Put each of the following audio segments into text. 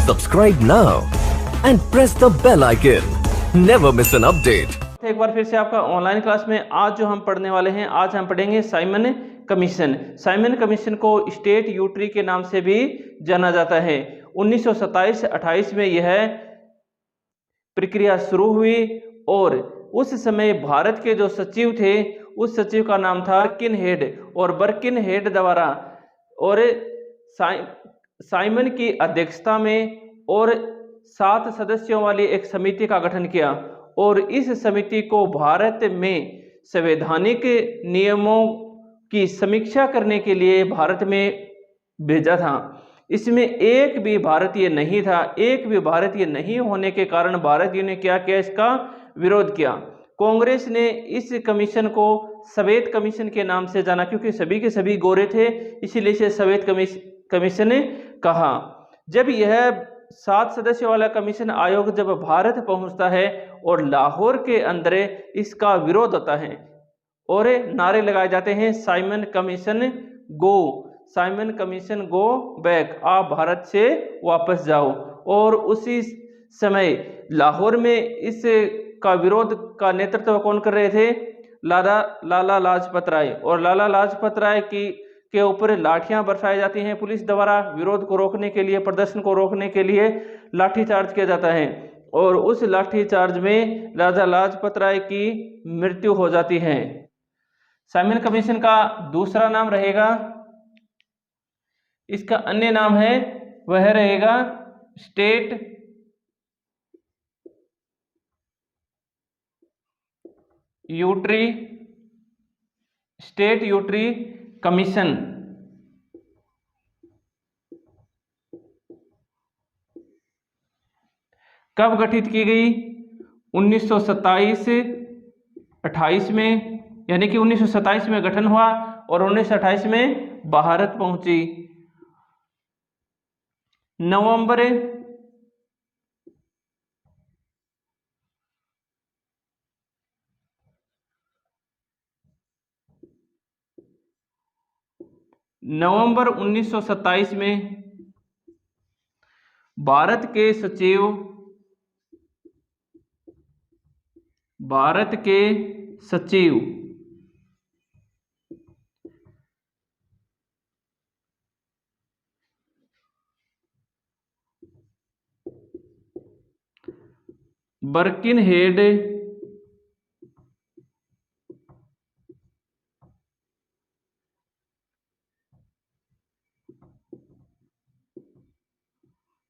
Subscribe now and press the bell icon. Never miss an update. एक बार फिर से आपका ऑनलाइन क्लास में आज जो हम पढ़ने वाले हैं, आज हम पढ़ेंगे साइमन कमीशन। साइमन कमीशन को स्टेट यूट्री के नाम से भी जाना जाता है। 1927-28 में यह प्रक्रिया शुरू हुई और उस समय भारत के जो सचिव थे उस सचिव का नाम था बर्किनहेड, और बर्किनहेड द्वारा और साइमन की अध्यक्षता में और 7 सदस्यों वाली एक समिति का गठन किया और इस समिति को भारत में संवैधानिक नियमों की समीक्षा करने के लिए भारत में भेजा था। इसमें एक भी भारतीय नहीं था। एक भी भारतीय नहीं होने के कारण भारतीयों ने क्या किया, इसका विरोध किया। कांग्रेस ने इस कमीशन को सफेद कमीशन के नाम से जाना, क्योंकि सभी के सभी गोरे थे, इसीलिए इसे सफेद कमीशन ने कहा। जब यह 7 सदस्यों वाला कमीशन आयोग जब भारत पहुंचता है और लाहौर के अंदर इसका विरोध होता है और नारे लगाए जाते हैं, साइमन कमीशन गो, साइमन कमीशन गो बैक, आप भारत से वापस जाओ। और उसी समय लाहौर में इस का विरोध का नेतृत्व कौन कर रहे थे? लाला लाजपत राय। और लाला लाजपत राय के ऊपर लाठियां बरसाई जाती हैं पुलिस द्वारा। विरोध को रोकने के लिए, प्रदर्शन को रोकने के लिए लाठीचार्ज किया जाता है और उस लाठीचार्ज में लाला लाजपत राय की मृत्यु हो जाती है। साइमन कमीशन का दूसरा नाम रहेगा, इसका अन्य नाम है वह रहेगा स्टेट यूट्री कमीशन। कब गठित की गई? 1927-28 में, यानी कि 1927 में गठन हुआ और 1928 में भारत पहुंची। नवंबर 1927 में भारत के सचिव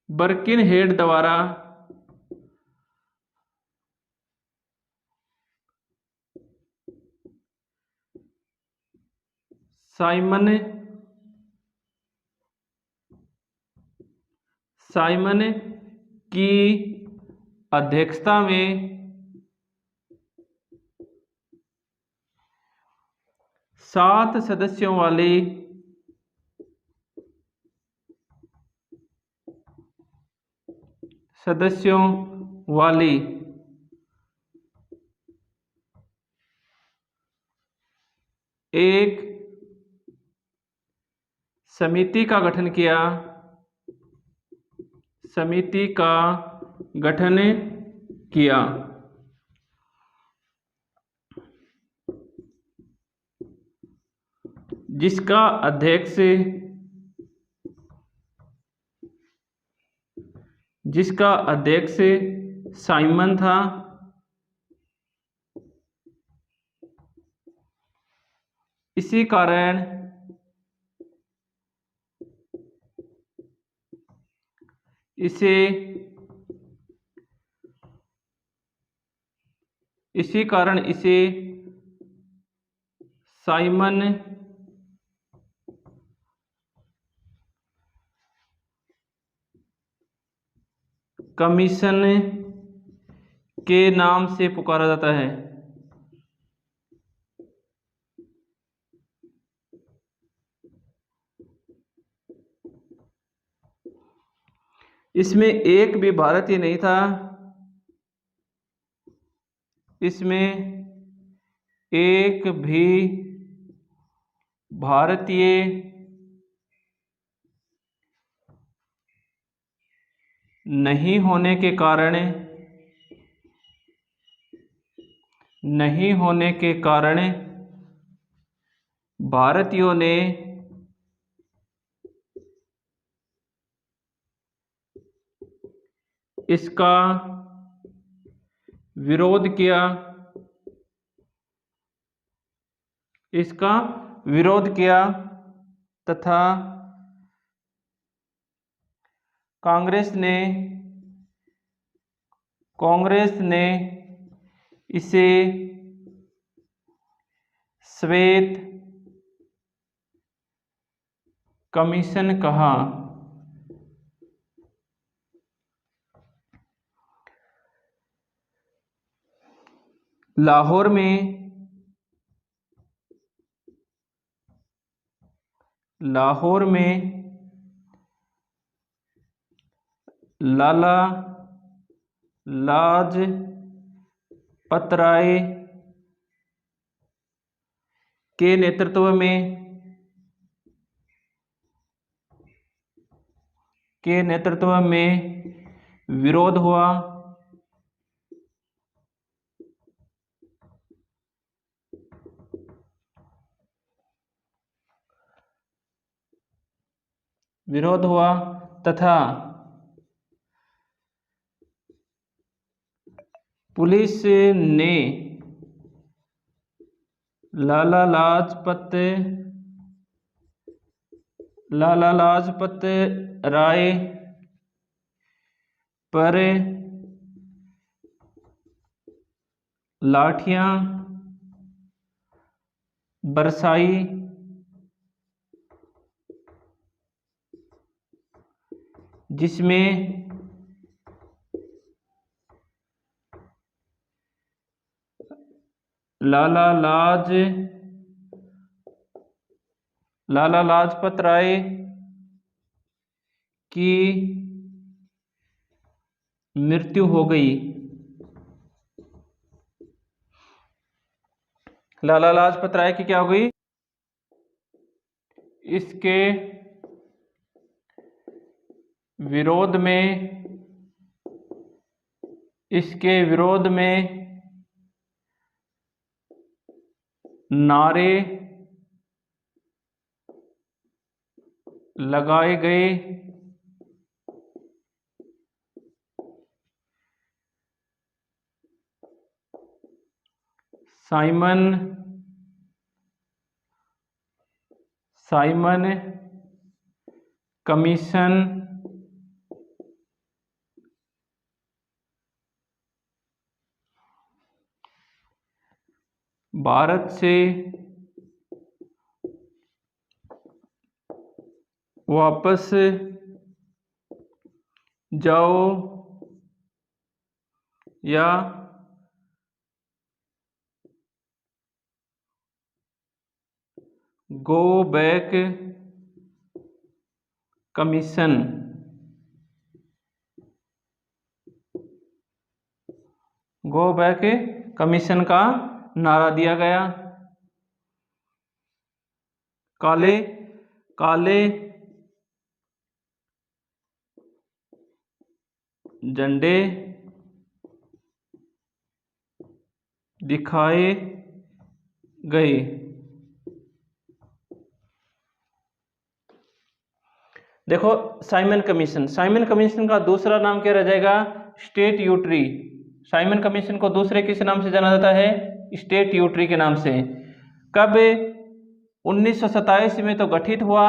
बर्किनहेड द्वारा साइमन की अध्यक्षता में 7 सदस्यों वाली एक समिति का गठन किया। जिसका अध्यक्ष साइमन था। इसी कारण इसे साइमन कमीशन के नाम से पुकारा जाता है। इसमें एक भी भारतीय नहीं था। इसमें एक भी भारतीय नहीं होने के कारण, नहीं होने के कारण भारतीयों ने इसका विरोध किया, इसका विरोध किया तथा कांग्रेस ने इसे श्वेत कमीशन कहा। लाहौर में लाला लाजपत राय के नेतृत्व में विरोध हुआ। तथा पुलिस ने लाला लाजपत राय पर लाठियां बरसाई, जिसमें लाला लाजपत राय की मृत्यु हो गई। लाला लाजपत राय की क्या हो गई? इसके विरोध में नारे लगाए गए। साइमन कमीशन भारत से वापस जाओ या गो बैक कमीशन का नारा दिया गया। काले झंडे दिखाए गए। देखो, साइमन कमीशन का दूसरा नाम क्या रह जाएगा? स्टेट यूट्री। साइमन कमीशन को दूसरे किस नाम से जाना जाता है? स्टेट यूट्री के नाम से। कब? 1927 में तो गठित हुआ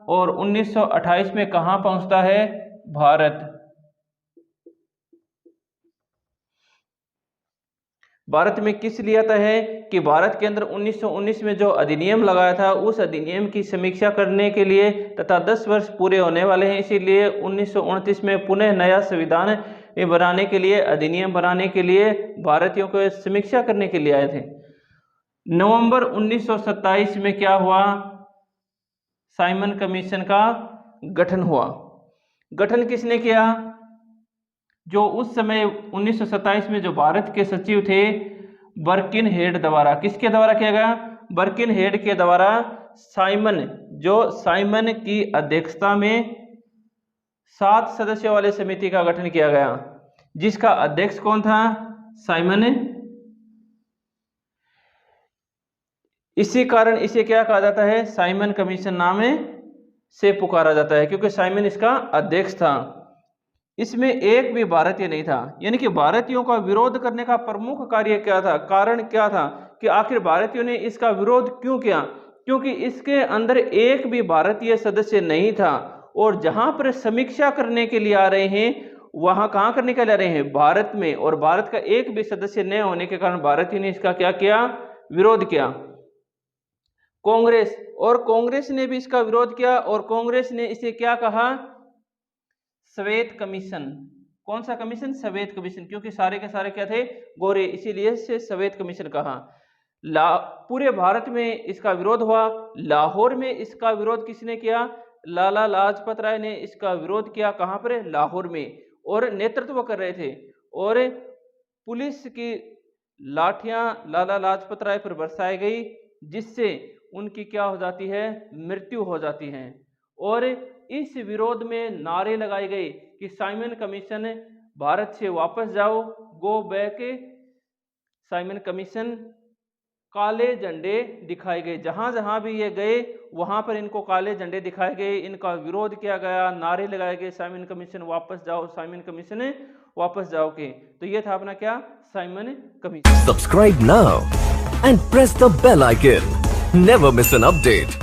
और 1928 में कहाँ पहुंचता है? भारत में किस लिए आता है कि भारत के अंदर 1919 में जो अधिनियम लगाया था उस अधिनियम की समीक्षा करने के लिए तथा 10 वर्ष पूरे होने वाले हैं, इसीलिए 1929 में पुनः नया संविधान बनाने के लिए, अधिनियम बनाने के लिए भारतीयों को समीक्षा करने के लिए आए थे। नवंबर 1927 में क्या हुआ? साइमन कमीशन का गठन हुआ। गठन किसने किया? जो उस समय 1927 में जो भारत के सचिव थे बर्किनहेड द्वारा। किसके द्वारा किया गया? बर्किनहेड के द्वारा साइमन की अध्यक्षता में 7 सदस्यों वाली समिति का गठन किया गया, जिसका अध्यक्ष कौन था? साइमन। इसी कारण इसे क्या कहा जाता है? साइमन कमीशन नाम से पुकारा जाता है, क्योंकि साइमन इसका अध्यक्ष था। इसमें एक भी भारतीय नहीं था, यानी कि भारतीयों का विरोध करने का प्रमुख कार्य क्या था, कारण क्या था कि आखिर भारतीयों ने इसका विरोध क्यों किया? क्योंकि इसके अंदर एक भी भारतीय सदस्य नहीं था, और जहां पर समीक्षा करने के लिए आ रहे हैं वहां कहां करने के लिए आ रहे हैं? भारत में, और भारत का एक भी सदस्य न होने के कारण भारतीयों ने इसका क्या किया? विरोध किया। कांग्रेस ने भी इसका विरोध किया, और कांग्रेस ने इसे क्या कहा? श्वेत कमीशन। कौन सा कमीशन? श्वेत कमीशन, क्योंकि सारे के सारे क्या थे? गोरे, इसीलिए इसे श्वेत कमीशन कहा। पूरे भारत में इसका विरोध हुआ। लाहौर में इसका विरोध किसने किया? लाला लाजपत राय ने इसका विरोध किया। कहां पर? लाहौर में, और नेतृत्व कर रहे थे। और पुलिस की लाठियां लाला लाजपत राय पर बरसाई गई, जिससे उनकी क्या हो जाती है? मृत्यु हो जाती है। और इस विरोध में नारे लगाए गए कि साइमन कमीशन भारत से वापस जाओ, गो बैक साइमन कमीशन। काले झंडे दिखाए गए, जहां जहां भी ये गए वहां पर इनको काले झंडे दिखाए गए, इनका विरोध किया गया, नारे लगाए गए, साइमन कमीशन वापस जाओ, साइमन कमीशन वापस जाओ के। तो ये था अपना क्या? Simon commission. Subscribe now and press the bell icon. Never miss an update.